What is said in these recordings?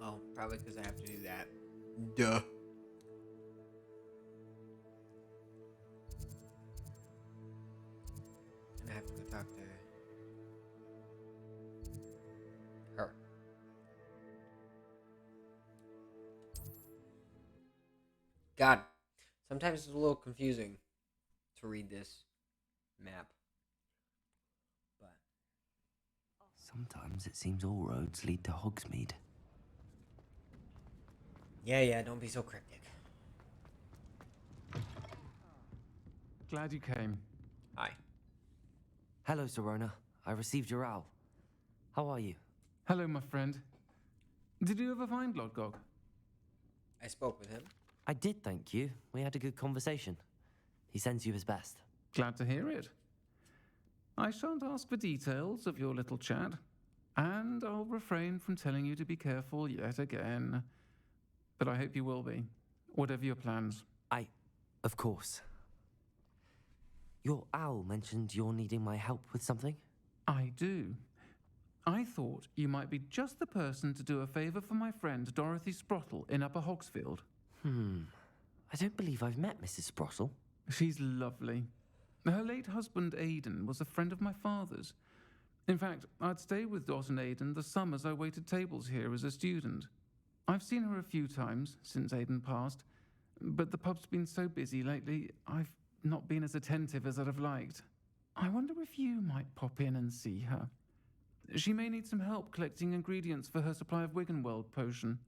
Oh, probably because I have to do that. Duh. And I have to go talk to her. God, sometimes it's a little confusing to read this map. But Sometimes it seems all roads lead to Hogsmeade. yeah, don't be so cryptic. Glad you came. Hi. Hello, Serona. I received your owl. How are you? Hello, my friend. Did you ever find Lodgok? I spoke with him. I did, thank you. We had a good conversation. He sends you his best. Glad to hear it. I shan't ask for details of your little chat, and I'll refrain from telling you to be careful yet again. But I hope you will be, whatever your plans. Of course. Your owl mentioned you're needing my help with something? I do. I thought you might be just the person to do a favour for my friend Dorothy Sprottle in Upper Hogsfield. I don't believe I've met Mrs. Sprottle. She's lovely. Her late husband Aidan was a friend of my father's. In fact, I'd stay with Dot and Aidan the summers I waited tables here as a student. I've seen her a few times since Aidan passed, but the pub's been so busy lately, I've not been as attentive as I'd have liked. I wonder if you might pop in and see her. She may need some help collecting ingredients for her supply of Wiggenweld potion.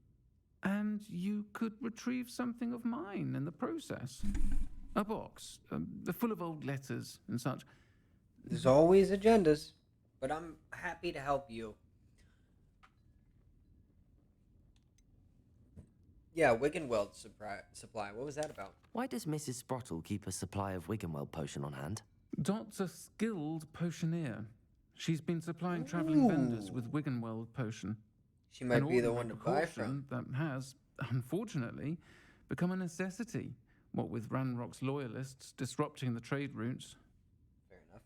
And you could retrieve something of mine in the process. A box, full of old letters and such. There's always agendas, but I'm happy to help you. Yeah, Wiggenweld supply. What was that about? Why does Mrs. Sprottle keep a supply of Wiggenweld potion on hand? Dot's a skilled potioneer. She's been supplying travelling vendors with Wiggenweld potion. She might An be the one to ordinary buy from. precaution that has, unfortunately, become a necessity, what with Ranrock's loyalists disrupting the trade routes. Fair enough.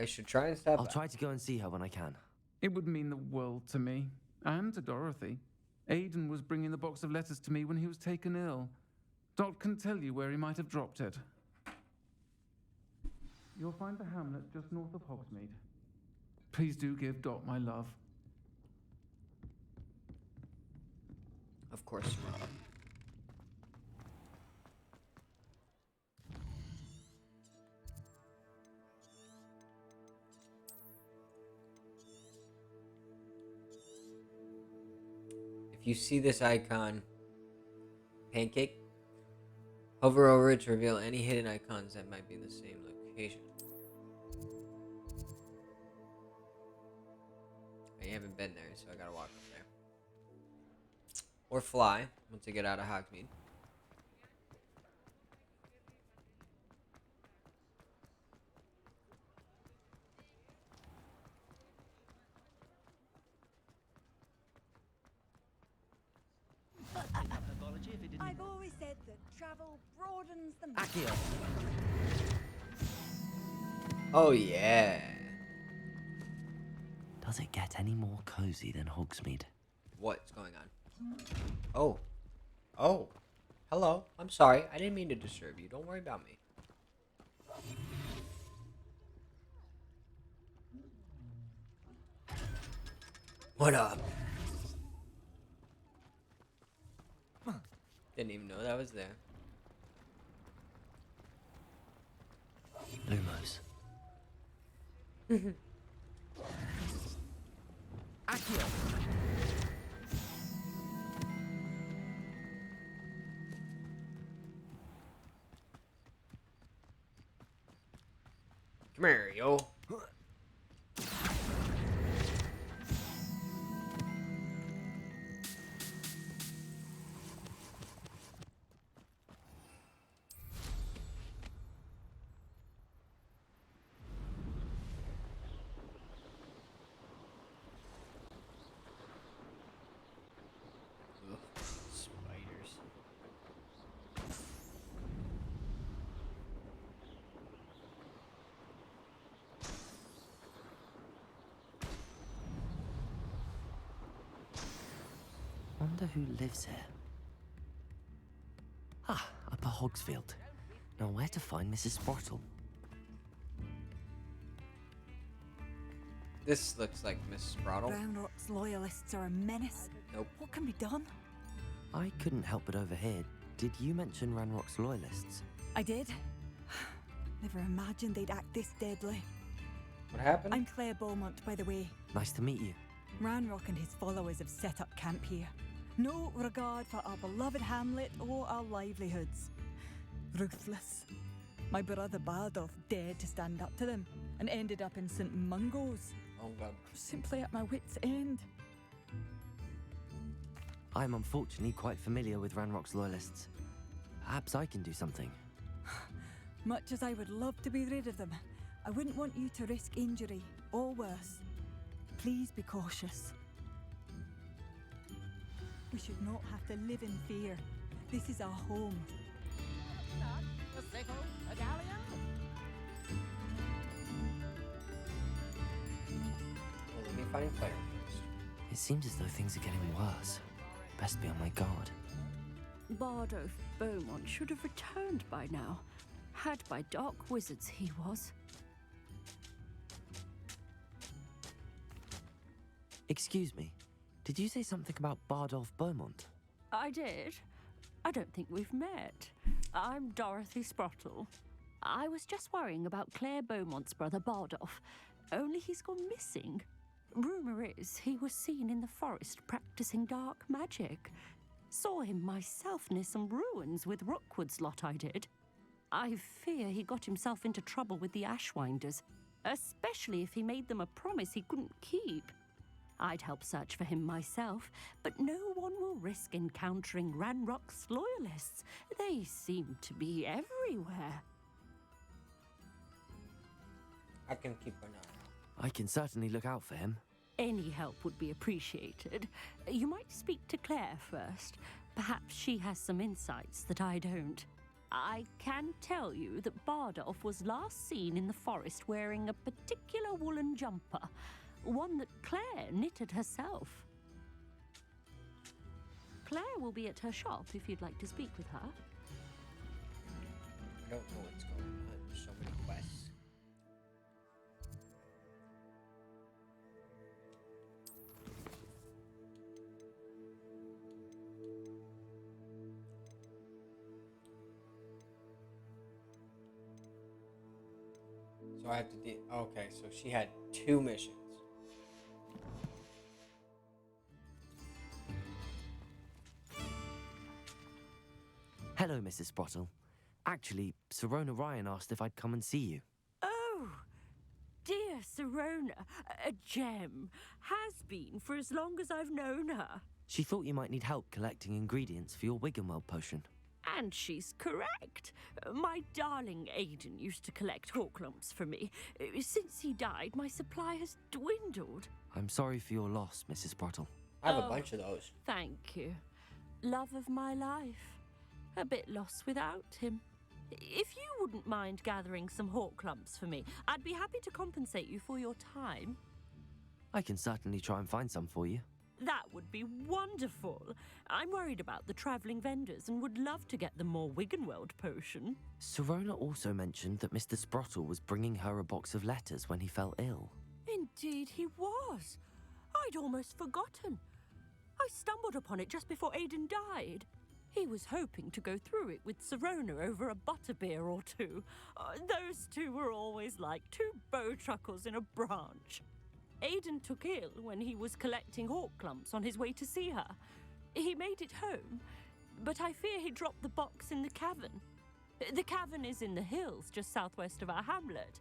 I should try and stop I'll by. try to go and see her when I can. It would mean the world to me, and to Dorothy. Aidan was bringing the box of letters to me when he was taken ill. Dot can tell you where he might have dropped it. You'll find the hamlet just north of Hogsmeade. Please do give Dot my love. Of course. If you see this icon, pancake, hover over it to reveal any hidden icons that might be in the same location. I haven't been there, so I gotta walk up there. Or fly once I get out of Hogsmeade. I've always said that travel broadens the mind. Accio! Oh yeah. Does it get any more cozy than Hogsmeade? What's going on? Oh. Oh. Hello. I'm sorry. I didn't mean to disturb you. Don't worry about me. What up? Didn't even know that was there. Lumos. Accio! Come here, yo. Ugh, spiders. Wonder who lives here. Ah, Upper Hogsfield. Now where to find Mrs. Sportle? This looks like Miss Sprottle. Ranrock's loyalists are a menace. Nope. What can be done? I couldn't help but overhear. Did you mention Ranrock's loyalists? I did. Never imagined they'd act this deadly. What happened? I'm Claire Beaumont, by the way. Nice to meet you. Ranrock and his followers have set up camp here. No regard for our beloved hamlet or our livelihoods. Ruthless. My brother Bardolph dared to stand up to them and ended up in St. Mungo's. Oh god. I'm simply at my wit's end. I'm unfortunately quite familiar with Ranrock's loyalists. Perhaps I can do something. Much as I would love to be rid of them, I wouldn't want you to risk injury or worse. Please be cautious. We should not have to live in fear. This is our home. Well, let me find Claire first. It seems as though things are getting worse. Best be on my guard. Bardolph Beaumont should have returned by now. Had by dark wizards he was. Excuse me, did you say something about Bardolph Beaumont? I did. I don't think we've met. I'm Dorothy Sprottle. I was just worrying about Claire Beaumont's brother Bardolph, only he's gone missing. Rumour is he was seen in the forest practicing dark magic. Saw him myself near some ruins with Rookwood's lot I did. I fear he got himself into trouble with the Ashwinders, especially if he made them a promise he couldn't keep. I'd help search for him myself, but no one will risk encountering Ranrock's loyalists. They seem to be everywhere. I can keep an eye out. I can certainly look out for him. Any help would be appreciated. You might speak to Claire first. Perhaps she has some insights that I don't. I can tell you that Bardolph was last seen in the forest wearing a particular woolen jumper, one that Claire knitted herself. Claire will be at her shop if you'd like to speak with her. I don't know what's going on. There's so many quests. So I have to do. Okay, so she had 2 missions. Hello, Mrs. Sprottle. Actually, Sirona Ryan asked if I'd come and see you. Oh, dear Sirona, a gem. Has been for as long as I've known her. She thought you might need help collecting ingredients for your Wiggenweld potion. And she's correct. My darling Aidan used to collect hawklumps for me. Since he died, my supply has dwindled. I'm sorry for your loss, Mrs. Sprottle. I have a Oh. bunch of those. Thank you. Love of my life. A bit lost without him. If you wouldn't mind gathering some hawklumps for me, I'd be happy to compensate you for your time. I can certainly try and find some for you. That would be wonderful. I'm worried about the travelling vendors and would love to get them more Wiggenweld potion. Sirona also mentioned that Mr. Sprottle was bringing her a box of letters when he fell ill. Indeed he was. I'd almost forgotten. I stumbled upon it just before Aidan died. He was hoping to go through it with Sirona over a butterbeer or two. Those two were always like 2 bowtruckles in a branch. Aidan took ill when he was collecting hawklumps on his way to see her. He made it home, but I fear he dropped the box in the cavern. The cavern is in the hills just southwest of our hamlet.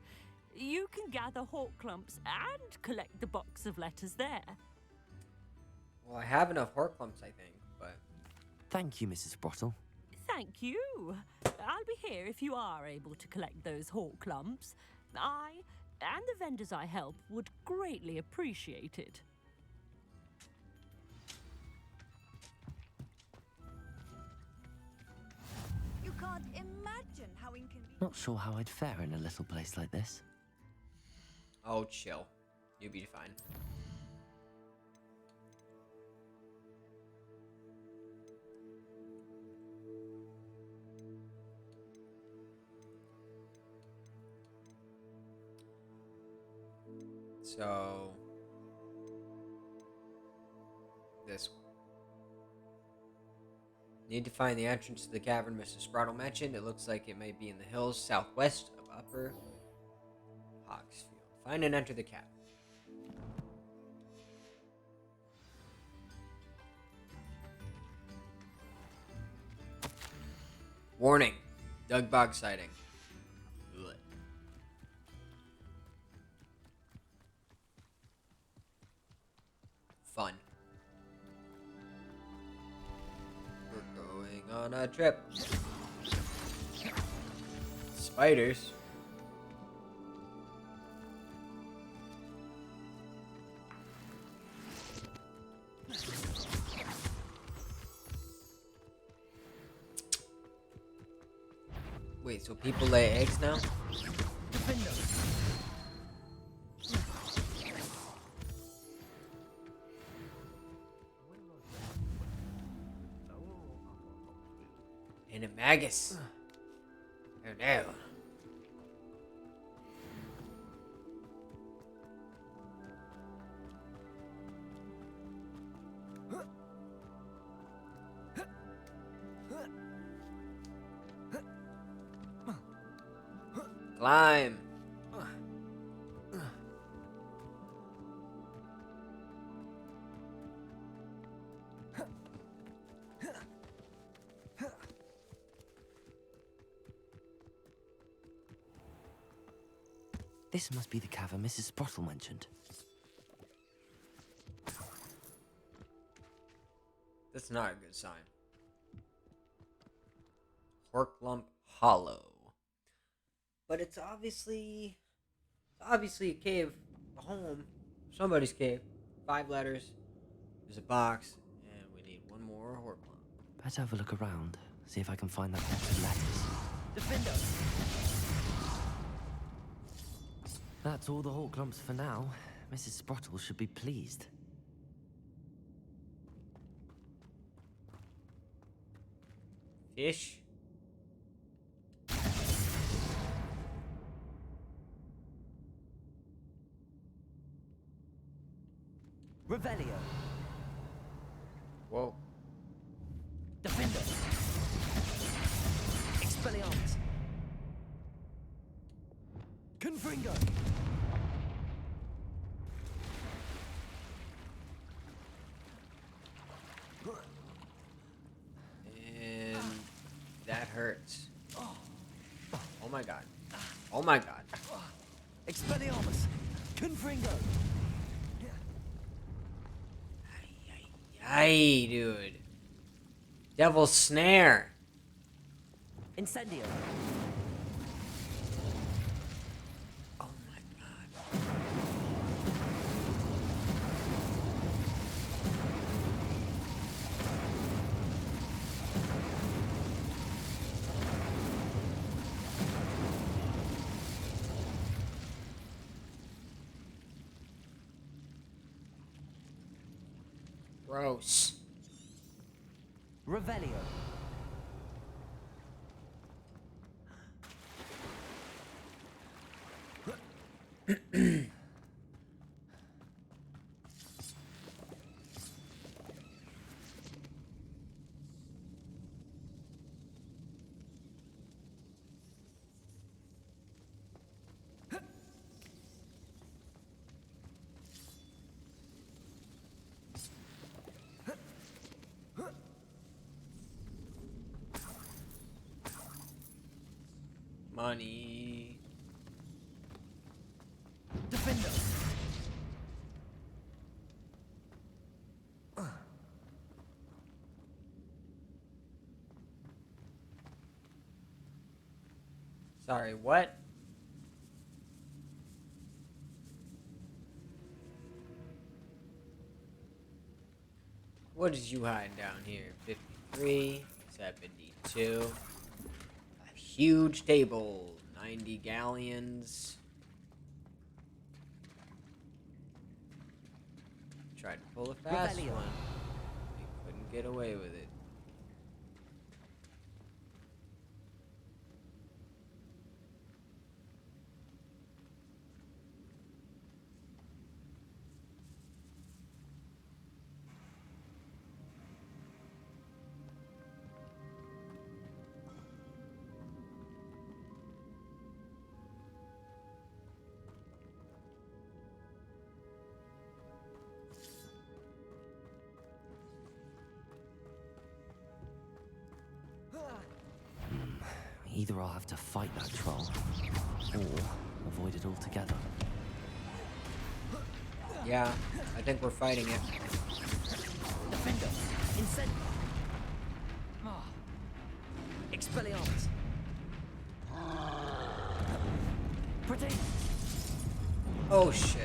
You can gather hawklumps and collect the box of letters there. Well, I have enough horklumps, I think, but Thank you, Mrs. Sprottle. Thank you. I'll be here if you are able to collect those hawklumps. I and the vendors I help would greatly appreciate it. You can't imagine how inconvenient. Not sure how I'd fare in a little place like this. oh, chill. You'll be fine. So this one. Need to find the entrance to the cavern Mrs. Sprotle mentioned. It looks like it may be in the hills southwest of Upper Hogsfield. Find and enter the cavern. Warning. Doug Bog sighting. Ugh. Fun. We're going on a trip. Spiders. Wait, so people lay eggs now? Animagus. Oh no. Climb. This must be the cavern Mrs. Sprottle mentioned. That's not a good sign. Horklump Hollow. But it's obviously a cave, a home, somebody's cave. 5 letters. There's a box, and we need one more Horklump. Better have a look around, see if I can find that box of letters. Defender! That's all the Horklumps for now. Mrs. Sprottle should be pleased. Fish. Revelio. Whoa. Defender. Expelliarmus. Confringo. And that hurts. Oh my god. Oh my god. Expelliarmus. Confringo. Yay, dude. Devil's Snare. Incendio. Oh my god. Gross. Revelio. Money. Defender. Sorry, what? What is you hiding down here? 53, 72. A huge table, 90 galleons. Tried to pull a fast Rebellion. one. You couldn't get away with it. Either I'll have to fight that troll, or avoid it altogether. Yeah, I think we're fighting it. Defender! Incendio! Ah. Expelliarmus! Protect! Oh shit.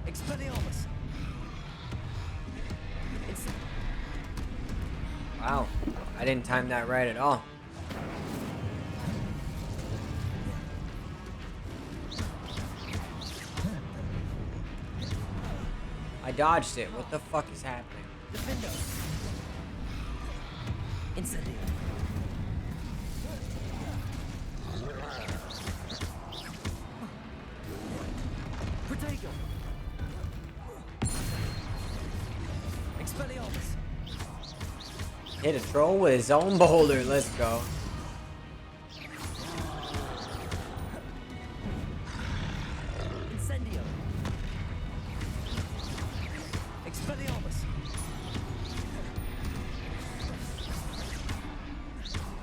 Expelliarmus! Wow, I didn't time that right at all. I dodged it. What the fuck is happening? Defender! Incendio! Protego! Expelliarmus! Hit a troll with his own boulder. Let's go. Incendio! Expelliarmus!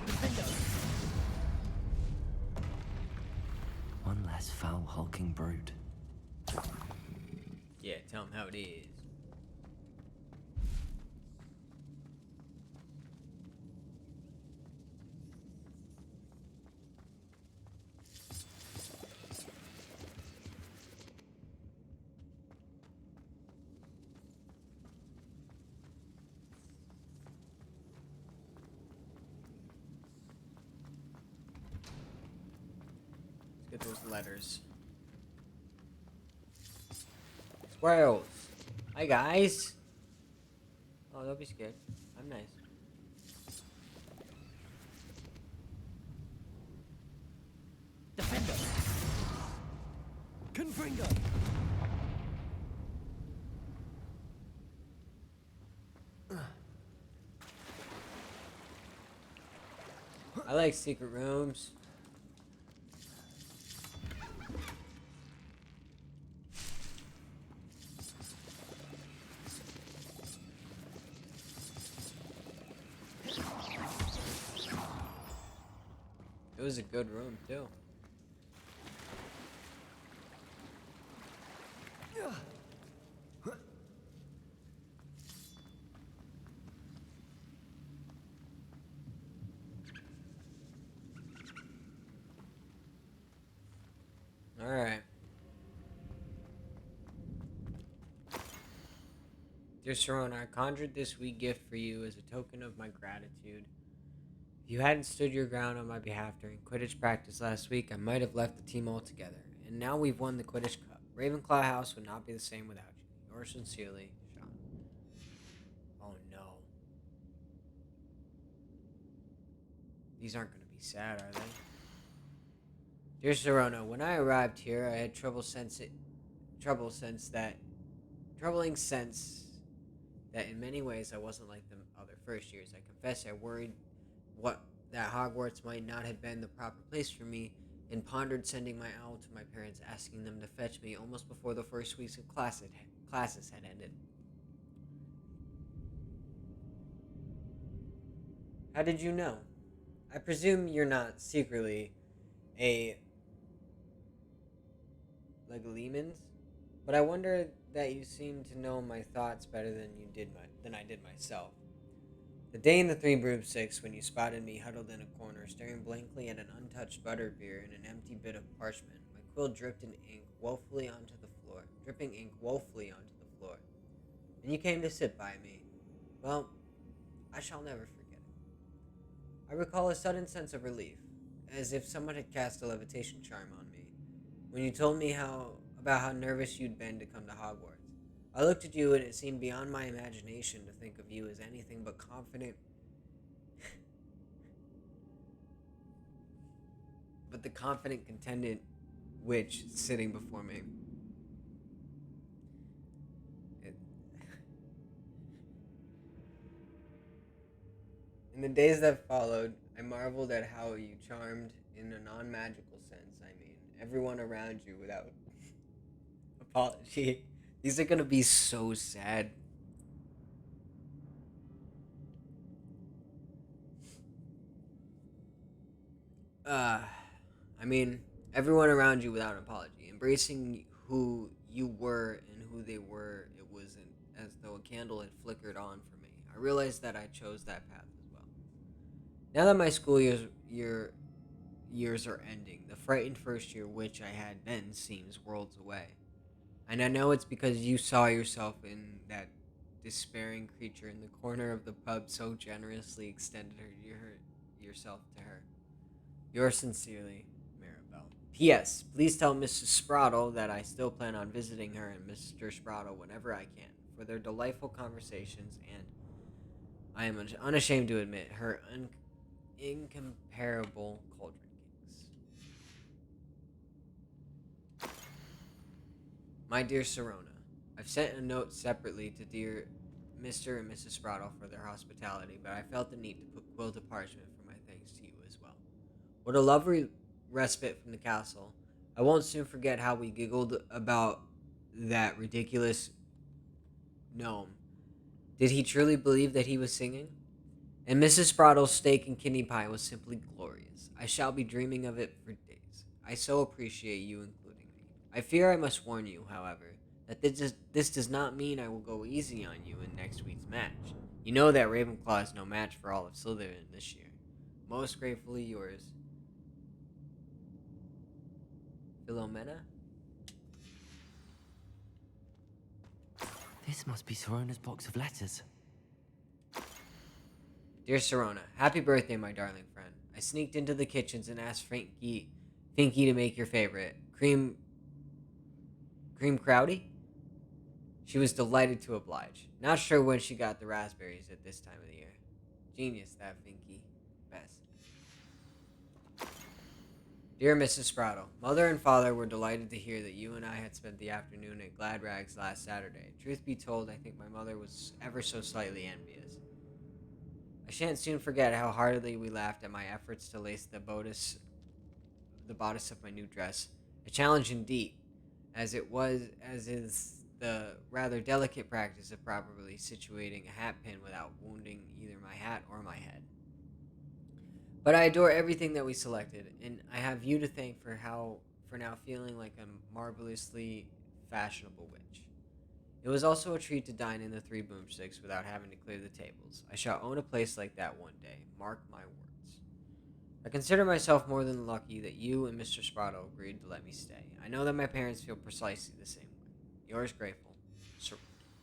Defendo! One less foul hulking brood. Yeah, tell him how it is. Let's get those letters. Squirrels. Hi guys. Oh, don't be scared. I'm nice. Defender! Confringo! I like secret rooms. It was a good room too. Alright. Dear Sharona, I conjured this wee gift for you as a token of my gratitude. If you hadn't stood your ground on my behalf during Quidditch practice last week, I might have left the team altogether. And now we've won the Quidditch Cup. Ravenclaw House would not be the same without you. Yours sincerely, Sean. Oh no. These aren't going to be sad, are they? Dear Sharona, when I arrived here, I had troubling sense that in many ways I wasn't like the other first years. I confess I worried that Hogwarts might not have been the proper place for me, and pondered sending my owl to my parents, asking them to fetch me almost before the first weeks of classes had ended. How did you know? I presume you're not secretly a Legolemans, but I wonder that you seem to know my thoughts better than I did myself. The day in the Three Broomsticks when you spotted me huddled in a corner, staring blankly at an untouched butterbeer and an empty bit of parchment, my quill dripping ink woefully onto the floor, and you came to sit by me. Well, I shall never forget it. I recall a sudden sense of relief, as if someone had cast a levitation charm on me, when you told me about how nervous you'd been to come to Hogwarts. I looked at you and it seemed beyond my imagination to think of you as anything but confident. But the confident, contented witch sitting before me. In the days that followed, I marveled at how you charmed, in a non-magical sense, I mean, everyone around you apology. These are gonna be so sad. Uh, I mean, everyone around you without an apology, embracing who you were and who they were. It wasn't as though a candle had flickered on for me. I realized that I chose that path as well. Now that my years are ending, the frightened first year which I had then seems worlds away. And I know it's because you saw yourself in that despairing creature in the corner of the pub so generously extended yourself to her. Yours sincerely, Maribel. P.S. Please tell Mrs. Sprottle that I still plan on visiting her and Mr. Sprottle whenever I can for their delightful conversations, and I am unashamed to admit her incomparable cauldron cakes. My dear Serona, I've sent a note separately to dear Mr. and Mrs. Sprottle for their hospitality, but I felt the need to put quilted parchment for my thanks to you as well. What a lovely respite from the castle. I won't soon forget how we giggled about that ridiculous gnome. Did he truly believe that he was singing? And Mrs. Sprottle's steak and kidney pie was simply glorious. I shall be dreaming of it for days. I so appreciate you including me. I fear I must warn you, however, that this does not mean I will go easy on you in next week's match. You know that Ravenclaw is no match for all of Slytherin this year. Most gratefully yours, Philomena? This must be Sorona's box of letters. Dear Serona, happy birthday, my darling friend. I sneaked into the kitchens and asked Finky to make your favorite, cream crowdy? She was delighted to oblige. Not sure when she got the raspberries at this time of the year. Genius, that Finky. Best. Dear Mrs. Sprottle, Mother and Father were delighted to hear that you and I had spent the afternoon at Glad Rags last Saturday. Truth be told, I think my mother was ever so slightly envious. I shan't soon forget how heartily we laughed at my efforts to lace the bodice of my new dress. A challenge indeed, as is the rather delicate practice of properly situating a hat pin without wounding either my hat or my head. But I adore everything that we selected, and I have you to thank for now feeling like a marvelously fashionable witch. It was also a treat to dine in the Three Boomsticks without having to clear the tables. I shall own a place like that one day, mark my words. I consider myself more than lucky that you and Mr. Sprottle agreed to let me stay. I know that my parents feel precisely the same way. Yours grateful, Sir.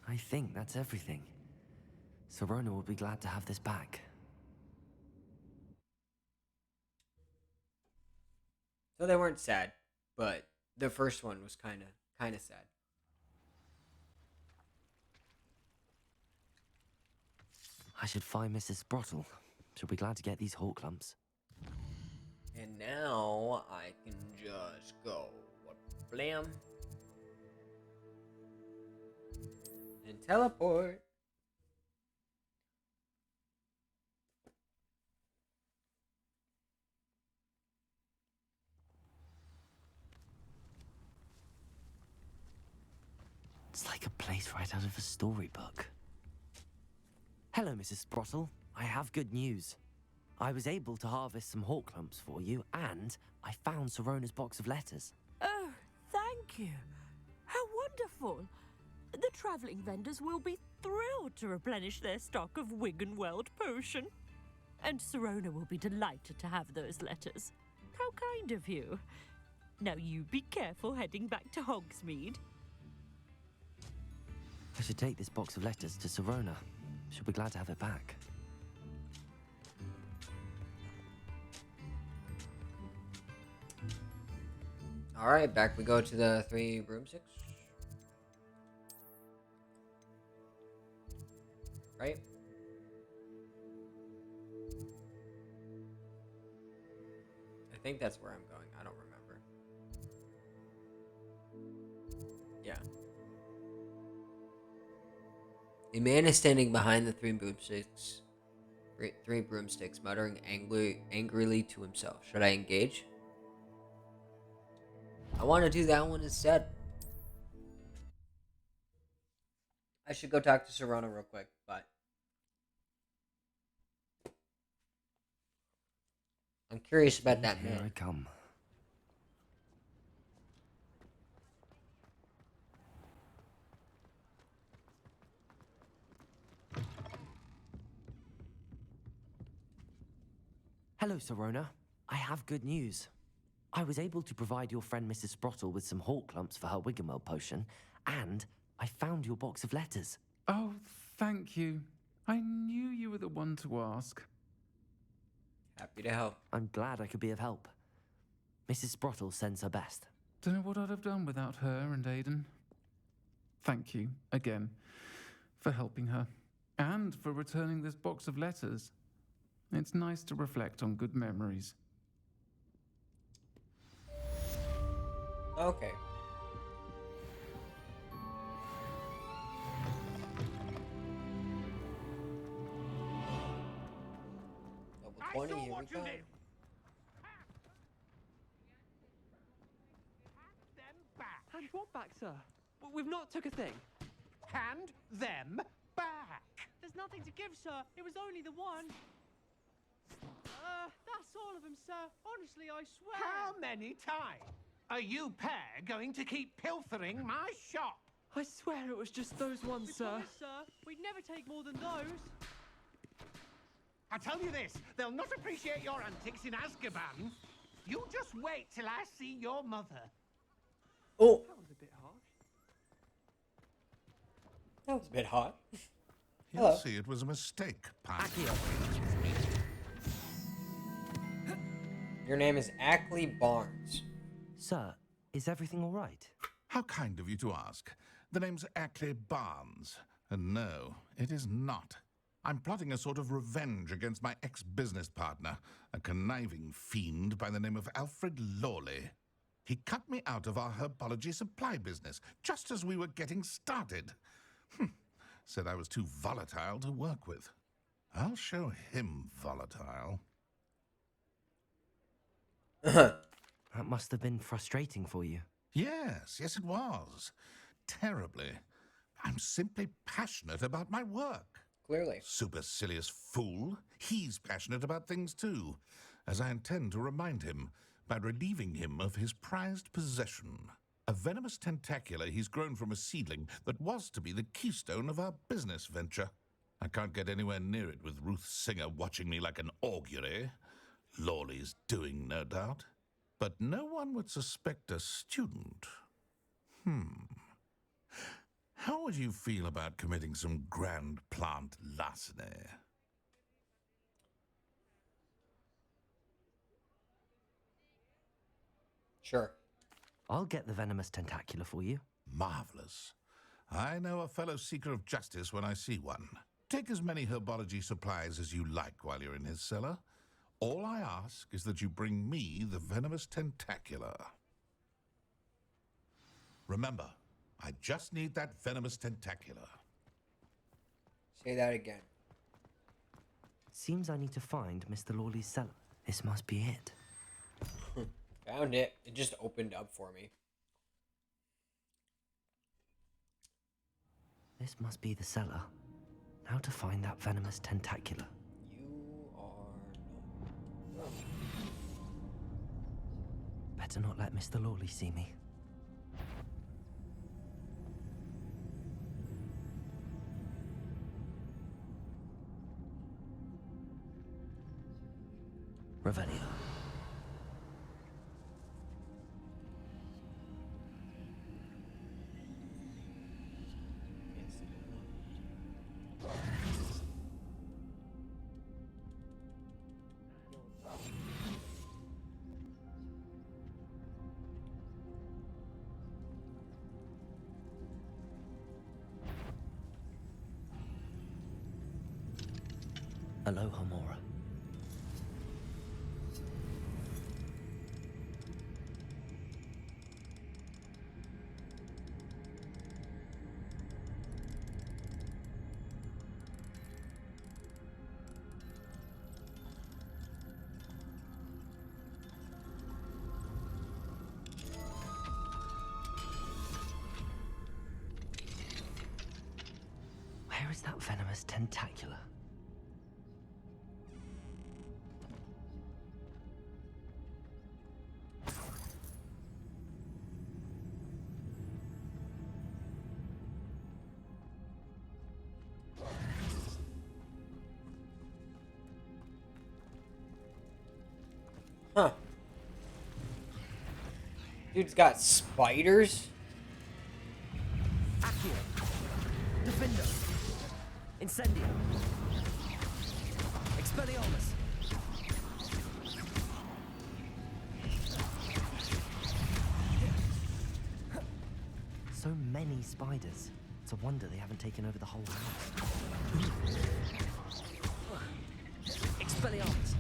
I think that's everything. Serona will be glad to have this back. So they weren't sad, but the first one was kind of sad. I should find Mrs. Sprottle. She'll be glad to get these Hawk lumps. And now I can just go blam and teleport. It's like a place right out of a storybook. Hello, Mrs. Sprottle. I have good news. I was able to harvest some hawk lumps for you, and I found Sorona's box of letters. Oh, thank you. How wonderful. The travelling vendors will be thrilled to replenish their stock of Wiggenweld potion. And Serona will be delighted to have those letters. How kind of you. Now you be careful heading back to Hogsmeade. I should take this box of letters to Serona. She'll be glad to have it back. Alright, back we go to the Three Broomsticks. Right? I think that's where I'm going. I don't remember. Yeah. A man is standing behind the three broomsticks, muttering angrily to himself. Should I engage? I want to do that one instead. I should go talk to Serona real quick, but I'm curious about that Here I man. come. Hello, Serona. I have good news. I was able to provide your friend Mrs. Sprottle with some hawk clumps for her Wiggenweld potion, and I found your box of letters. Oh, thank you. I knew you were the one to ask. Happy to help. I'm glad I could be of help. Mrs. Sprottle sends her best. Don't know what I'd have done without her and Aidan. Thank you, again, for helping her, and for returning this box of letters. It's nice to reflect on good memories. Okay. Level 20, here we go. Hand what back, sir? We've not took a thing. Hand them back. There's nothing to give, sir. It was only the one. That's all of them, sir. Honestly, I swear. How many times are you pair going to keep pilfering my shop? I swear it was just those ones, We sir. promise, sir. We'd never take more than those. I tell you this, they'll not appreciate your antics in Azkaban. You just wait till I see your mother. Oh, That was a bit harsh. that was a bit hot. You'll Hello. see it was a mistake, Pine. Your name is Ackley Barnes. Sir, is everything all right? How kind of you to ask. The name's Ackley Barnes. And no, it is not. I'm plotting a sort of revenge against my ex-business partner, a conniving fiend by the name of Alfred Lawley. He cut me out of our herbology supply business just as we were getting started. Said I was too volatile to work with. I'll show him volatile. That must have been frustrating for you. Yes, it was. Terribly. I'm simply passionate about my work. Clearly. Supercilious fool. He's passionate about things too, as I intend to remind him by relieving him of his prized possession. A venomous tentacula he's grown from a seedling that was to be the keystone of our business venture. I can't get anywhere near it with Ruth Singer watching me like an augury. Lawley's doing, no doubt. But no one would suspect a student. How would you feel about committing some grand plant larceny? Sure. I'll get the venomous tentacula for you. Marvelous. I know a fellow seeker of justice when I see one. Take as many herbology supplies as you like while you're in his cellar. All I ask is that you bring me the venomous tentacula. Remember, I just need that venomous tentacula. Say that again. Seems I need to find Mr. Lawley's cellar. This must be it. Found it. It just opened up for me. This must be the cellar. Now to find that venomous tentacula. You are no. Better not let Mr. Lawley see me. Revelio. Aloha, Mora. Where is that venomous tentacula? Huh. Dude's got spiders? Accio. Defendo. Incendio. Expelliarmus. So many spiders. It's a wonder they haven't taken over the whole house. Expelliarmus.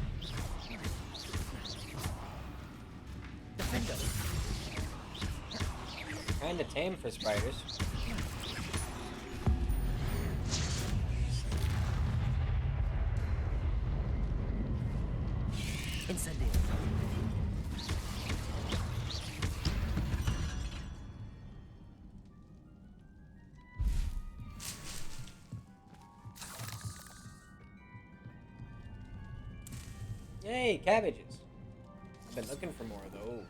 Defendo. Kinda tame for spiders. Incendio. Yay, cabbages. I've been looking for more of those.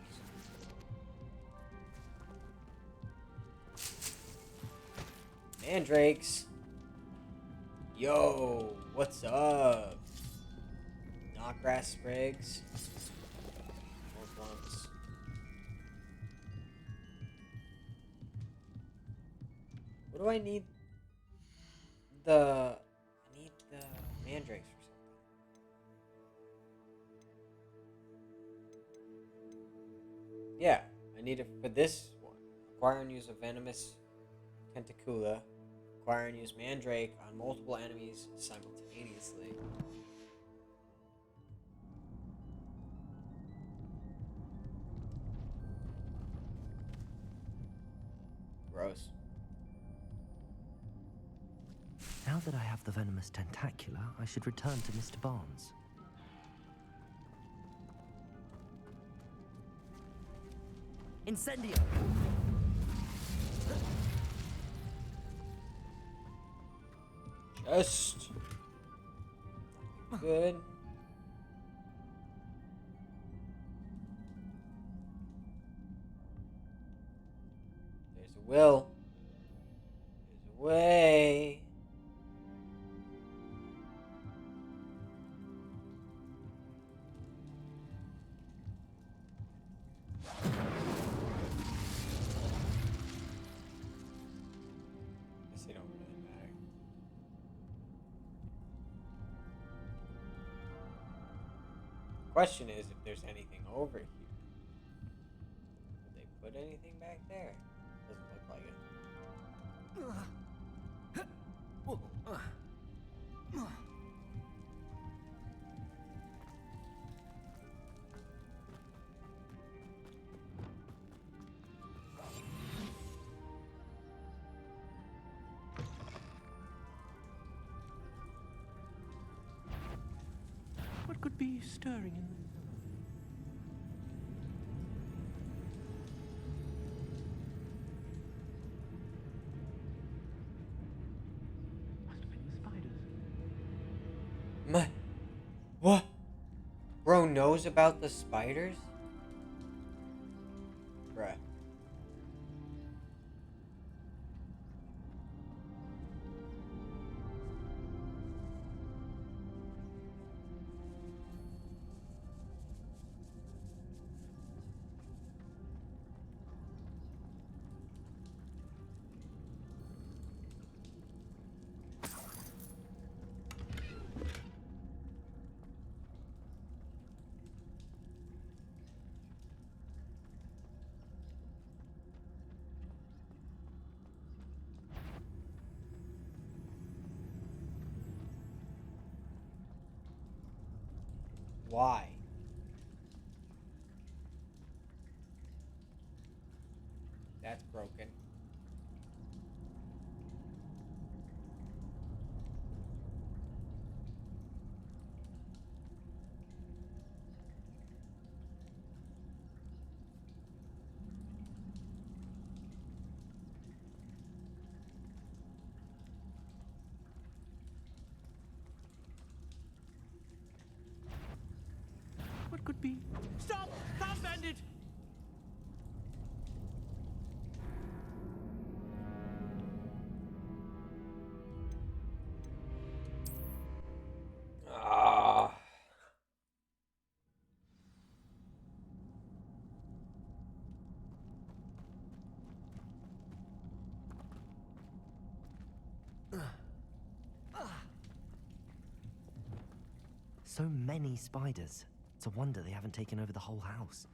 Mandrakes. Yo, what's up? Knotgrass sprigs. More lumps. What do I need? I need the mandrakes for something. Yeah, I need it for this one. Acquire and use a venomous tentacula. Acquire and use mandrake on multiple enemies simultaneously. Gross. Now that I have the venomous tentacula, I should return to Mr. Barnes. Incendio! Just good. There's a will. There's a way. Guess they don't really matter. Question is if there's anything over here. Did they put anything back there? Doesn't look like it. What could be stirring in the... Must have been the spiders. What? Bro knows about the spiders? Bruh. Why? That's broken. baby. Stop! Stop, Bandit! Ah. So many spiders. It's a wonder they haven't taken over the whole house.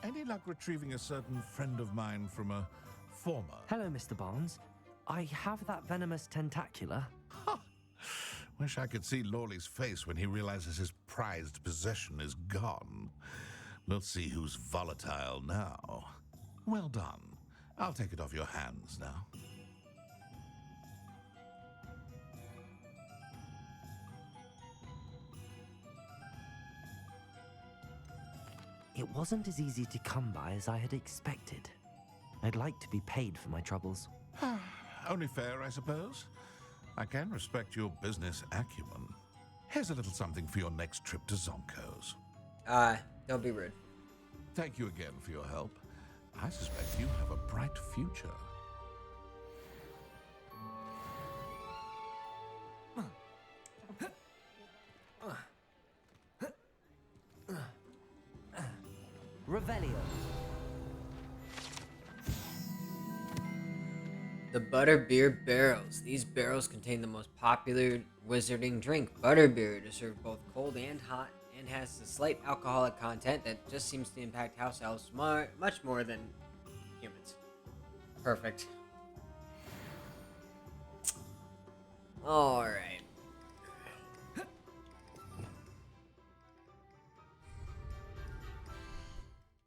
Any luck retrieving a certain friend of mine from a former? Hello, Mr. Barnes. I have that venomous tentacula. Ha! Wish I could see Lawley's face when he realizes his prized possession is gone. We'll see who's volatile now. Well done. I'll take it off your hands now. It wasn't as easy to come by as I had expected. I'd like to be paid for my troubles. Only fair, I suppose. I can respect your business acumen. Here's a little something for your next trip to Zonko's. Don't be rude. Thank you again for your help. I suspect you have a bright future. Revelio. The Butterbeer Barrels. These barrels contain the most popular wizarding drink, butterbeer. It is served both cold and hot, and has a slight alcoholic content that just seems to impact house elves much more than humans. Perfect. Alright.